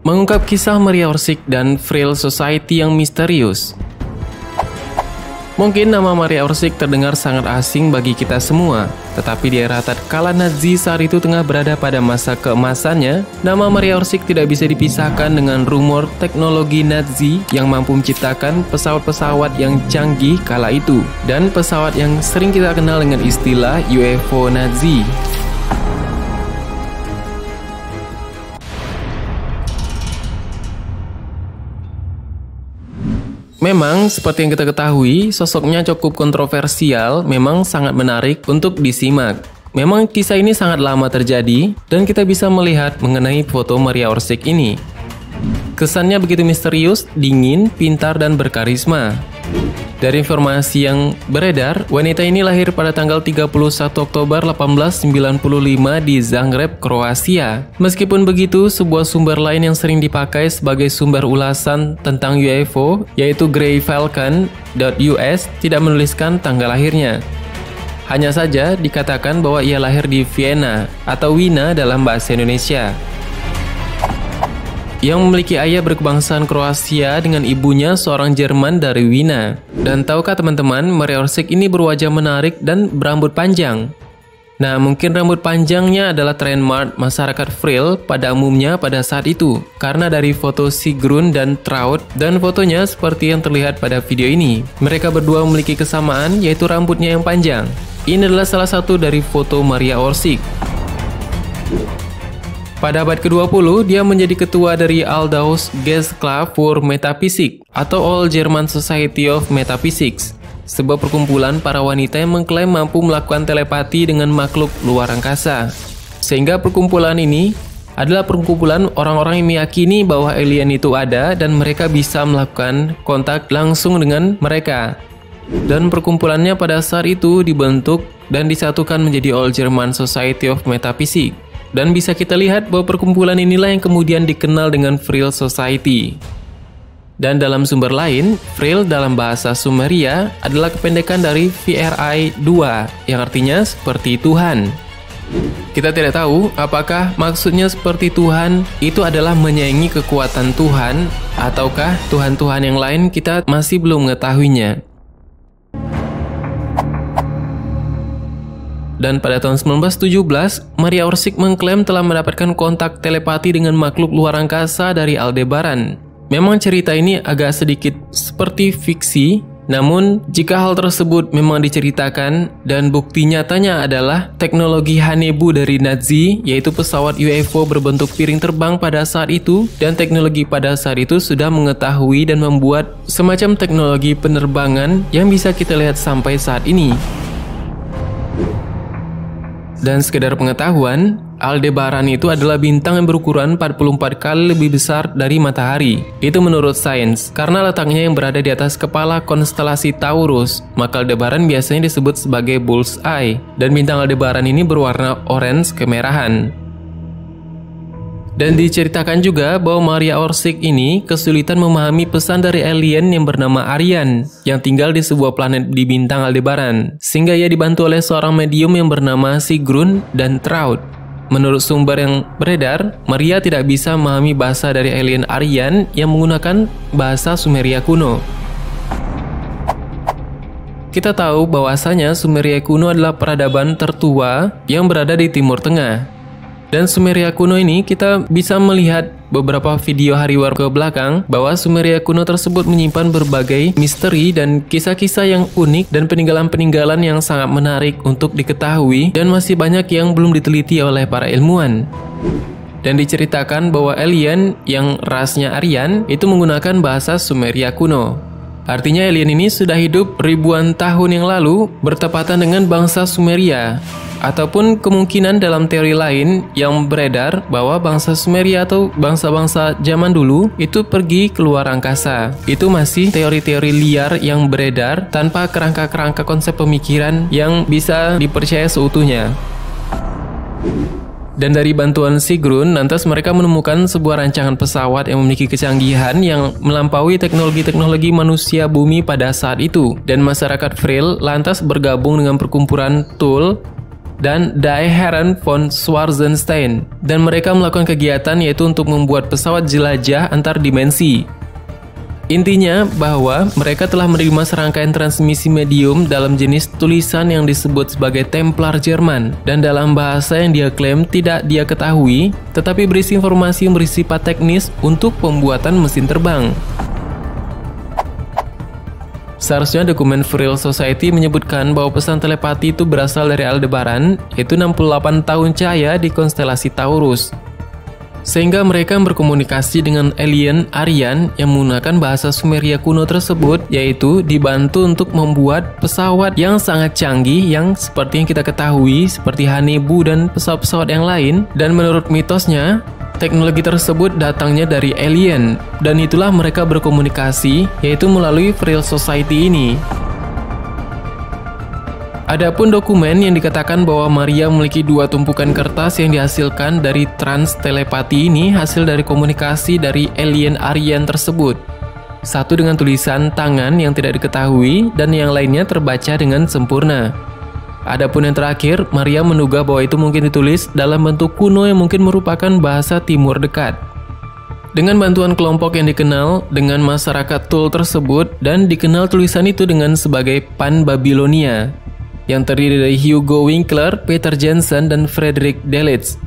mengungkap kisah Maria Orsic dan Vril Society yang misterius. Mungkin nama Maria Orsic terdengar sangat asing bagi kita semua, tetapi di era tatkala Nazi saat itu tengah berada pada masa keemasannya, nama Maria Orsic tidak bisa dipisahkan dengan rumor teknologi Nazi yang mampu menciptakan pesawat-pesawat yang canggih kala itu, dan pesawat yang sering kita kenal dengan istilah UFO Nazi. Memang, seperti yang kita ketahui, sosoknya cukup kontroversial, memang sangat menarik untuk disimak. Memang kisah ini sangat lama terjadi, dan kita bisa melihat mengenai foto Maria Orsic ini. Kesannya begitu misterius, dingin, pintar, dan berkarisma. Dari informasi yang beredar, wanita ini lahir pada tanggal 31 Oktober 1895 di Zagreb, Kroasia. Meskipun begitu, sebuah sumber lain yang sering dipakai sebagai sumber ulasan tentang UFO, yaitu greyfalcon.us, tidak menuliskan tanggal lahirnya. Hanya saja dikatakan bahwa ia lahir di Vienna atau Wina dalam bahasa Indonesia, yang memiliki ayah berkebangsaan Kroasia dengan ibunya seorang Jerman dari Wina. Dan tahukah teman-teman, Maria Orsic ini berwajah menarik dan berambut panjang. Nah, mungkin rambut panjangnya adalah trademark masyarakat Vril pada umumnya pada saat itu, karena dari foto Sigrun dan Traut dan fotonya seperti yang terlihat pada video ini. Mereka berdua memiliki kesamaan, yaitu rambutnya yang panjang. Ini adalah salah satu dari foto Maria Orsic. Pada abad ke-20, dia menjadi ketua dari Aldous Gesellschaft für Metaphysik atau All German Society of Metaphysics, sebuah perkumpulan para wanita yang mengklaim mampu melakukan telepati dengan makhluk luar angkasa. Sehingga perkumpulan ini adalah perkumpulan orang-orang yang meyakini bahwa alien itu ada dan mereka bisa melakukan kontak langsung dengan mereka. Dan perkumpulannya pada saat itu dibentuk dan disatukan menjadi All German Society of Metaphysics. Dan bisa kita lihat bahwa perkumpulan inilah yang kemudian dikenal dengan Vril Society. Dan dalam sumber lain, Vril dalam bahasa Sumeria adalah kependekan dari VRI-2 yang artinya seperti Tuhan. Kita tidak tahu apakah maksudnya seperti Tuhan itu adalah menyaingi kekuatan Tuhan, ataukah Tuhan-Tuhan yang lain kita masih belum mengetahuinya. Dan pada tahun 1917, Maria Orsic mengklaim telah mendapatkan kontak telepati dengan makhluk luar angkasa dari Aldebaran. Memang cerita ini agak sedikit seperti fiksi, namun jika hal tersebut memang diceritakan dan bukti nyatanya adalah teknologi Hanebu dari Nazi, yaitu pesawat UFO berbentuk piring terbang pada saat itu, dan teknologi pada saat itu sudah mengetahui dan membuat semacam teknologi penerbangan yang bisa kita lihat sampai saat ini. Dan sekedar pengetahuan, Aldebaran itu adalah bintang yang berukuran 44 kali lebih besar dari matahari. Itu menurut sains, karena letaknya yang berada di atas kepala konstelasi Taurus, maka Aldebaran biasanya disebut sebagai Bull's Eye. Dan bintang Aldebaran ini berwarna orange kemerahan. Dan diceritakan juga bahwa Maria Orsic ini kesulitan memahami pesan dari alien yang bernama Aryan yang tinggal di sebuah planet di bintang Aldebaran, sehingga ia dibantu oleh seorang medium yang bernama Sigrun dan Traut. Menurut sumber yang beredar, Maria tidak bisa memahami bahasa dari alien Aryan yang menggunakan bahasa Sumeria kuno. Kita tahu bahwasanya Sumeria kuno adalah peradaban tertua yang berada di Timur Tengah. Dan Sumeria kuno ini kita bisa melihat beberapa video hariwar ke belakang bahwa Sumeria kuno tersebut menyimpan berbagai misteri dan kisah-kisah yang unik dan peninggalan-peninggalan yang sangat menarik untuk diketahui dan masih banyak yang belum diteliti oleh para ilmuwan. Dan diceritakan bahwa alien yang rasnya Aryan itu menggunakan bahasa Sumeria kuno. Artinya alien ini sudah hidup ribuan tahun yang lalu bertepatan dengan bangsa Sumeria. Ataupun kemungkinan dalam teori lain yang beredar bahwa bangsa Sumeria atau bangsa-bangsa zaman dulu itu pergi keluar angkasa. Itu masih teori-teori liar yang beredar tanpa kerangka-kerangka konsep pemikiran yang bisa dipercaya seutuhnya. Dan dari bantuan Sigrun, lantas mereka menemukan sebuah rancangan pesawat yang memiliki kecanggihan yang melampaui teknologi-teknologi manusia bumi pada saat itu. Dan masyarakat Vril lantas bergabung dengan perkumpulan Thule dan Die Herren von Schwarzenstein, dan mereka melakukan kegiatan yaitu untuk membuat pesawat jelajah antar dimensi. Intinya bahwa mereka telah menerima serangkaian transmisi medium dalam jenis tulisan yang disebut sebagai Templar Jerman dan dalam bahasa yang dia klaim tidak dia ketahui, tetapi berisi informasi yang bersifat teknis untuk pembuatan mesin terbang. Seharusnya dokumen Vril Society menyebutkan bahwa pesan telepati itu berasal dari Aldebaran, yaitu 68 tahun cahaya di konstelasi Taurus. Sehingga mereka berkomunikasi dengan alien Aryan yang menggunakan bahasa Sumeria kuno tersebut, yaitu dibantu untuk membuat pesawat yang sangat canggih yang seperti yang kita ketahui seperti Hanebu dan pesawat-pesawat yang lain. Dan menurut mitosnya, teknologi tersebut datangnya dari alien, dan itulah mereka berkomunikasi yaitu melalui Vril Society ini. Adapun dokumen yang dikatakan bahwa Maria memiliki 2 tumpukan kertas yang dihasilkan dari trans telepati ini hasil dari komunikasi dari alien Aryan tersebut. Satu dengan tulisan tangan yang tidak diketahui dan yang lainnya terbaca dengan sempurna. Adapun yang terakhir, Maria menduga bahwa itu mungkin ditulis dalam bentuk kuno yang mungkin merupakan bahasa Timur Dekat. Dengan bantuan kelompok yang dikenal dengan masyarakat Thule tersebut, dan dikenal tulisan itu dengan sebagai Pan Babilonia, yang terdiri dari Hugo Winkler, Peter Jensen, dan Frederick Delitzsch.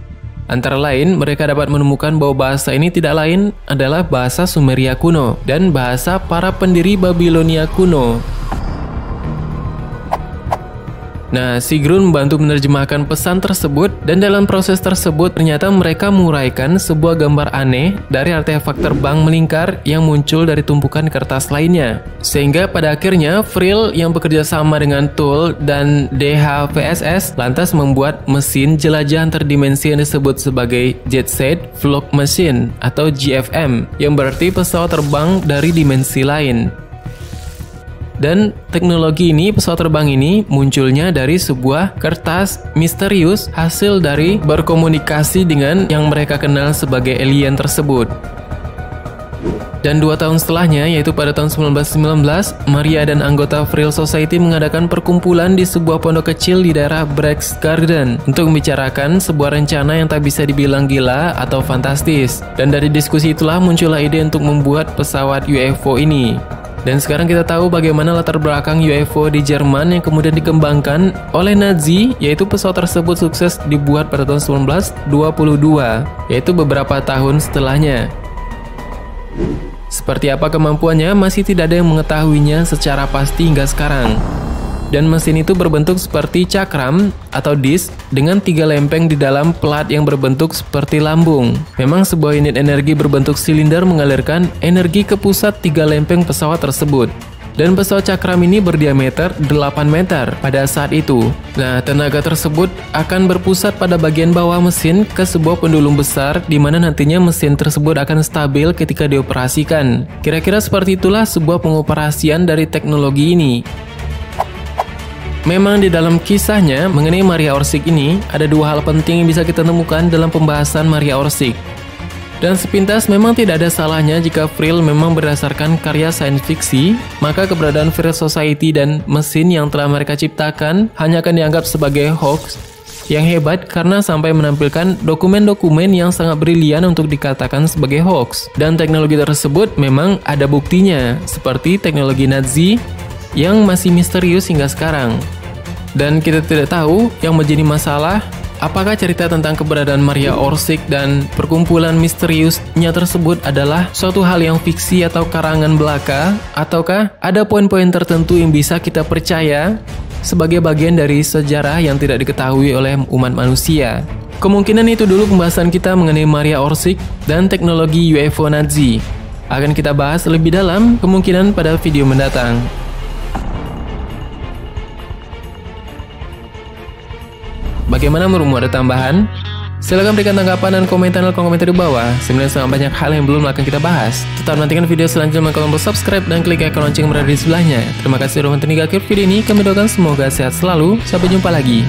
Antara lain, mereka dapat menemukan bahwa bahasa ini tidak lain adalah bahasa Sumeria kuno dan bahasa para pendiri Babilonia kuno. Nah, Sigrun membantu menerjemahkan pesan tersebut, dan dalam proses tersebut ternyata mereka menguraikan sebuah gambar aneh dari artefak terbang melingkar yang muncul dari tumpukan kertas lainnya. Sehingga pada akhirnya Vril yang bekerja sama dengan Thule dan DHVSS lantas membuat mesin jelajah antardimensi yang disebut sebagai Jet Set Flight Machine atau GFM, yang berarti pesawat terbang dari dimensi lain. Dan teknologi ini, pesawat terbang ini munculnya dari sebuah kertas misterius hasil dari berkomunikasi dengan yang mereka kenal sebagai alien tersebut. Dan 2 tahun setelahnya, yaitu pada tahun 1919, Maria dan anggota Vril Society mengadakan perkumpulan di sebuah pondok kecil di daerah Berchtesgaden untuk membicarakan sebuah rencana yang tak bisa dibilang gila atau fantastis. Dan dari diskusi itulah muncullah ide untuk membuat pesawat UFO ini. Dan sekarang kita tahu bagaimana latar belakang UFO di Jerman yang kemudian dikembangkan oleh Nazi, yaitu pesawat tersebut sukses dibuat pada tahun 1922, yaitu beberapa tahun setelahnya. Seperti apa kemampuannya masih tidak ada yang mengetahuinya secara pasti hingga sekarang. Dan mesin itu berbentuk seperti cakram atau disk dengan 3 lempeng di dalam plat yang berbentuk seperti lambung. Memang sebuah unit energi berbentuk silinder mengalirkan energi ke pusat 3 lempeng pesawat tersebut. Dan pesawat cakram ini berdiameter 8 meter pada saat itu. Nah, tenaga tersebut akan berpusat pada bagian bawah mesin ke sebuah pendulum besar di mana nantinya mesin tersebut akan stabil ketika dioperasikan. Kira-kira seperti itulah sebuah pengoperasian dari teknologi ini. Memang di dalam kisahnya mengenai Maria Orsic ini ada 2 hal penting yang bisa kita temukan dalam pembahasan Maria Orsic. Dan sepintas memang tidak ada salahnya jika Vril memang berdasarkan karya sains fiksi, maka keberadaan Vril Society dan mesin yang telah mereka ciptakan hanya akan dianggap sebagai hoax yang hebat karena sampai menampilkan dokumen-dokumen yang sangat brilian untuk dikatakan sebagai hoax. Dan teknologi tersebut memang ada buktinya, seperti teknologi Nazi yang masih misterius hingga sekarang. Dan kita tidak tahu yang menjadi masalah, apakah cerita tentang keberadaan Maria Orsic dan perkumpulan misteriusnya tersebut adalah suatu hal yang fiksi atau karangan belaka, ataukah ada poin-poin tertentu yang bisa kita percaya sebagai bagian dari sejarah yang tidak diketahui oleh umat manusia. Kemungkinan itu dulu pembahasan kita mengenai Maria Orsic dan teknologi UFO Nazi. Akan kita bahas lebih dalam kemungkinan pada video mendatang. Bagaimana menurutmu, ada tambahan? Silahkan berikan tanggapan dan komentar di bawah. Sebenarnya sangat banyak hal yang belum akan kita bahas. Tetap nantikan video selanjutnya dengan tombol subscribe dan klik icon lonceng berada di sebelahnya. Terima kasih sudah menonton hingga akhir video ini. Kami doakan semoga sehat selalu. Sampai jumpa lagi.